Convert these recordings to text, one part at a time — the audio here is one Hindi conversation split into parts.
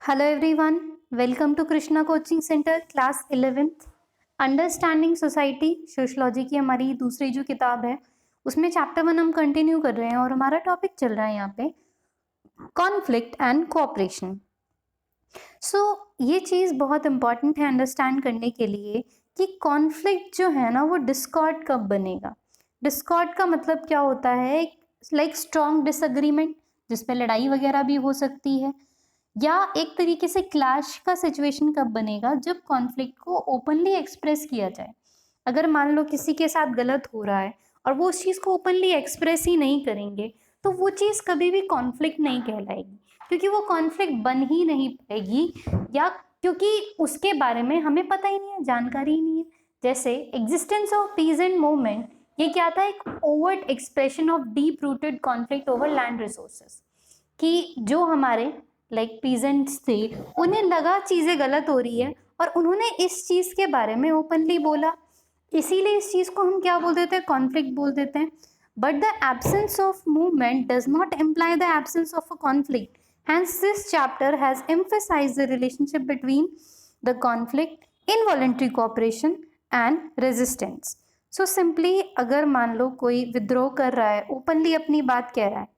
Hello everyone, welcome to Krishna Coaching Center class 11th understanding society sociology की हमारी दूसरी जो किताब है उसमें चैप्टर 1 हम कंटिन्यू कर रहे हैं और हमारा टॉपिक चल रहा है यहाँ पे कॉन्फ्लिक्ट एंड कोऑपरेशन। सो ये चीज़ बहुत इंपॉर्टेंट है अंडरस्टैंड करने के लिए कि कॉन्फ्लिक्ट जो है ना वो डिस्कॉर्ड कब बनेगा। डिस्कॉर्ड का मतलब क्या होता है, लाइक स्ट्रॉन्ग डिसएग्रीमेंट जिसपे लड़ाई वगैरह भी हो सकती है, या एक तरीके से क्लैश का सिचुएशन कब बनेगा जब कॉन्फ्लिक्ट को ओपनली एक्सप्रेस किया जाए। अगर मान लो किसी के साथ गलत हो रहा है और वो उस चीज़ को ओपनली एक्सप्रेस ही नहीं करेंगे तो वो चीज़ कभी भी कॉन्फ्लिक्ट नहीं कहलाएगी, क्योंकि वो कॉन्फ्लिक्ट बन ही नहीं पाएगी, या क्योंकि उसके बारे में हमें पता ही नहीं है, जानकारी ही नहीं है। जैसे एग्जिस्टेंस ऑफ पीजेंट मूवमेंट, ये क्या था, एक overt expression of deep rooted conflict over land resources, कि जो हमारे लाइक पीजेंट्स थे उन्हें लगा चीज़ें गलत हो रही है और उन्होंने इस चीज़ के बारे में ओपनली बोला, इसीलिए इस चीज़ को हम क्या बोल देते हैं, कॉन्फ्लिक्ट बोल देते हैं। But the absence of movement does not imply the absence of a conflict, hence this chapter has emphasized the relationship between the conflict, involuntary cooperation and resistance. So simply अगर मान लो कोई विद्रोह कर रहा है, ओपनली अपनी बात कह रहा है,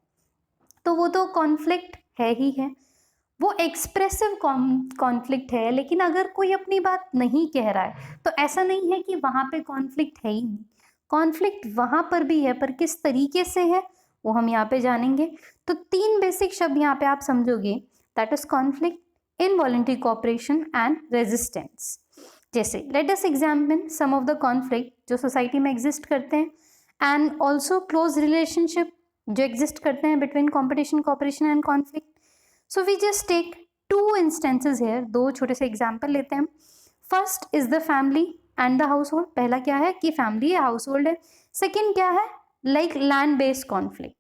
तो वो तो कॉन्फ्लिक्ट है ही है, वो एक्सप्रेसिव कॉन्फ्लिक्ट है। लेकिन अगर कोई अपनी बात नहीं कह रहा है तो ऐसा नहीं है कि वहाँ पे कॉन्फ्लिक्ट है ही नहीं, कॉन्फ्लिक्ट वहाँ पर भी है, पर किस तरीके से है वो हम यहाँ पे जानेंगे। तो 3 बेसिक शब्द यहाँ पे आप समझोगे, that is conflict, involuntary cooperation and resistance. जैसे let us examine some of the conflict जो सोसाइटी में एग्जिस्ट करते हैं, एंड ऑल्सो क्लोज रिलेशनशिप जो एग्जिस्ट करते हैं between competition, cooperation and conflict. So we just take 2 instances here, 2 छोटे से एग्जाम्पल लेते हैं। First is the family and the household. पहला क्या है कि फैमिली है, हाउस होल्ड है। सेकेंड क्या है, लाइक लैंड बेस्ड कॉन्फ्लिक्ट,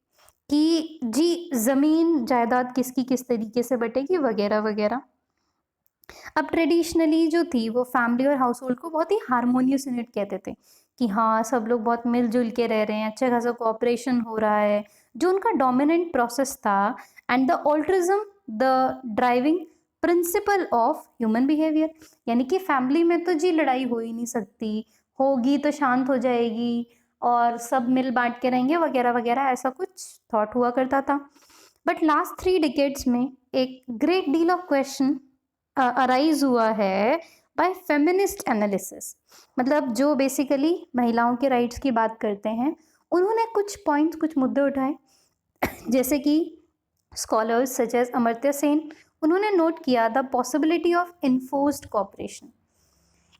कि जी जमीन जायदाद किसकी किस तरीके से बटेगी वगैरह वगैरह। अब ट्रेडिशनली जो थी वो फैमिली और हाउस होल्ड को बहुत ही हारमोनियस यूनिट कहते थे, कि हाँ सब लोग बहुत मिलजुल के रह रहे हैं, अच्छा खासा कोऑपरेशन हो रहा है, जो उनका डोमिनेंट प्रोसेस था। And the altruism the driving principle of human behaviour, यानी कि फैमिली में तो जी लड़ाई हो ही नहीं सकती, होगी तो शांत हो जाएगी और सब मिल बांट के रहेंगे वगैरह वगैरह, ऐसा कुछ थॉट हुआ करता था। बट लास्ट 3 डिकेड्स में एक great deal of question arise हुआ है बाय फेमिनिस्ट एनालिसिस। मतलब जो बेसिकली महिलाओं के राइट्स की बात करते हैं, उन्होंने कुछ पॉइंट्स, कुछ मुद्दे उठाए, जैसे कि scholars such as Amartya Sen, उन्होंने नोट किया the possibility of enforced cooperation.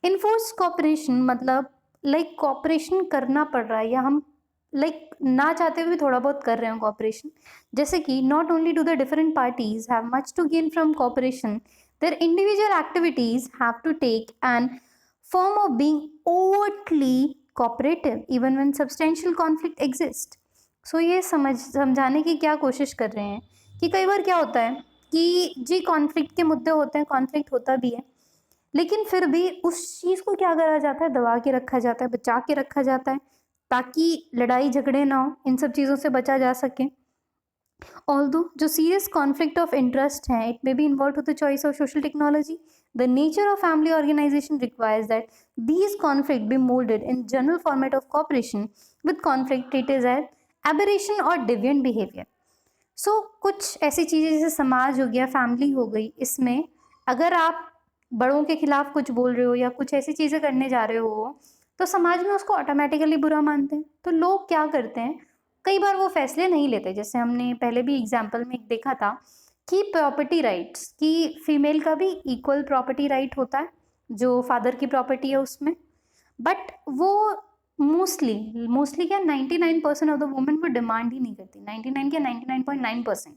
Enforced cooperation मतलब लाइक कॉपरेशन करना पड़ रहा है, या हम लाइक ना चाहते हुए भी थोड़ा बहुत कर रहे हैं कॉपरेशन। जैसे कि not only do the different parties have much to gain from cooperation, their individual activities have to take an form of being overtly cooperative even when substantial conflict exists. So ये समझाने की क्या कोशिश कर रहे हैं कि कई बार क्या होता है कि जी कॉन्फ्लिक्ट के मुद्दे होते हैं, कॉन्फ्लिक्ट होता भी है, लेकिन फिर भी उस चीज़ को क्या करा जाता है, दबा के रखा जाता है, बचा के रखा जाता है, ताकि लड़ाई झगड़े ना हो, इन सब चीज़ों से बचा जा सके। Although जो serious conflict of interest है, it may be involved with the choice of social technology, the nature of family organization requires that these conflict be molded in general format of cooperation with conflict treated as aberration or deviant behavior. So कुछ ऐसी चीज़ें जैसे समाज हो गया, फैमिली हो गई, इसमें अगर आप बड़ों के खिलाफ कुछ बोल रहे हो या कुछ ऐसी चीज़ें करने जा रहे हो तो समाज में उसको ऑटोमेटिकली बुरा मानते हैं। तो लोग क्या करते हैं, कई बार वो फैसले नहीं लेते। जैसे हमने पहले भी एग्जाम्पल में देखा था कि प्रॉपर्टी राइट्स, की फीमेल का भी इक्वल प्रॉपर्टी राइट होता है जो फादर की प्रॉपर्टी है उसमें, बट वो मोस्टली क्या 99% ऑफ द वुमेन वो डिमांड ही नहीं करती, 99 क्या 99.9%।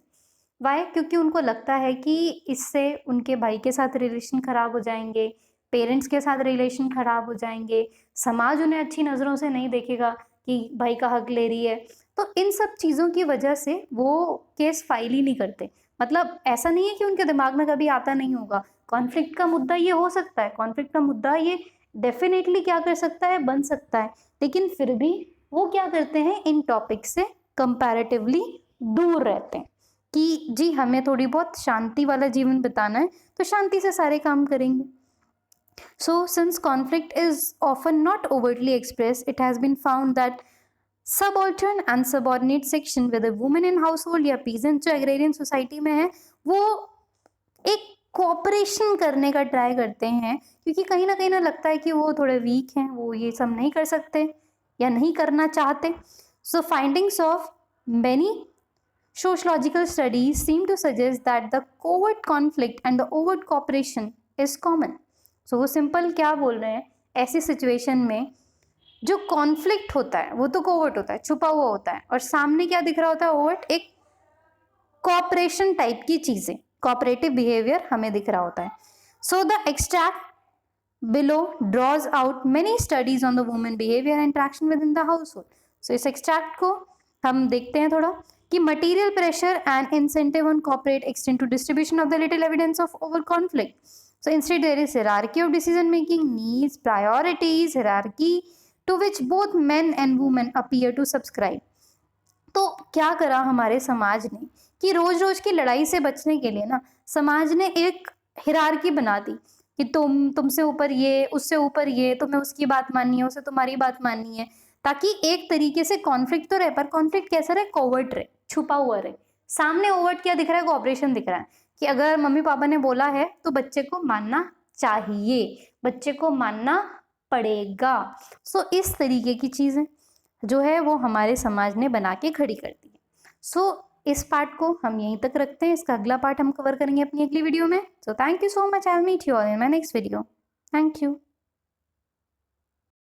वाई? क्योंकि उनको लगता है कि इससे उनके भाई के साथ रिलेशन खराब हो जाएंगे, पेरेंट्स के साथ रिलेशन खराब हो जाएंगे, समाज उन्हें अच्छी नज़रों से नहीं देखेगा कि भाई का हक ले रही है। तो इन सब चीज़ों की वजह से वो केस फाइल ही नहीं करते। मतलब ऐसा नहीं है कि उनके दिमाग में कभी आता नहीं होगा, कॉन्फ्लिक्ट का मुद्दा ये हो सकता है, कॉन्फ्लिक्ट का मुद्दा ये डेफिनेटली क्या कर सकता है, बन सकता है, लेकिन फिर भी वो क्या करते हैं, इन टॉपिक से कंपैरेटिवली दूर रहते हैं। कि जी हमें थोड़ी बहुत शांति वाला जीवन बिताना है तो शांति से सारे काम करेंगे. So, since conflict is often not overtly expressed, it has been found that subaltern and subordinate section, whether women in household या peasant जो agrarian society में है, वो एक कोऑपरेशन करने का ट्राई करते हैं क्योंकि कहीं ना लगता है कि वो थोड़े वीक हैं, वो ये सब नहीं कर सकते या नहीं करना चाहते. So findings of many sociological studies seem to suggest that the covert conflict and the overt cooperation is common. So वो सिंपल क्या बोल रहे हैं, ऐसी सिचुएशन में जो कॉन्फ्लिक्ट होता है वो तो कोवर्ट होता है, छुपा हुआ होता है, और सामने क्या दिख रहा होता है, ओवर्ट एक कोऑपरेशन टाइप की चीजें, कोऑपरेटिव बिहेवियर हमें दिख रहा होता है. So the extract below draws out many studies on the women behaviour and interaction within the household. So इस एक्सट्रैक्ट को हम देखते हैं थोड़ा कि material pressure and incentive on corporate extend to distribution of the little evidence of over conflict. So instead there is hierarchy of decision making, needs, priorities, hierarchy to which both men and women appear to subscribe. तो क्या करा हमारे समाज ने कि रोज रोज की लड़ाई से बचने के लिए ना समाज ने एक हिरार्की बना दी कि तुमसे ऊपर ये, उससे ऊपर ये, तुम्हें उसकी बात माननी है, उसे तुम्हारी बात माननी है, ताकि एक तरीके से कॉन्फ्लिक्ट तो रहे पर कॉन्फ्लिक्ट कैसा रहे, कोवर्ट रहे, छुपा हुआ रहे. सामने ओवर्ट क्या दिख रहा है, कोऑपरेशन दिख रहा है कि अगर मम्मी पापा ने बोला है तो बच्चे को मानना चाहिए, बच्चे को मानना पड़ेगा. सो इस तरीके की चीजें जो है वो हमारे समाज ने बना के खड़ी कर दी है. सो इस पार्ट को हम यहीं तक रखते हैं, इसका अगला पार्ट हम कवर करेंगे अपनी अगली वीडियो में. So thank you so much, I will meet you all in my next video. Thank you.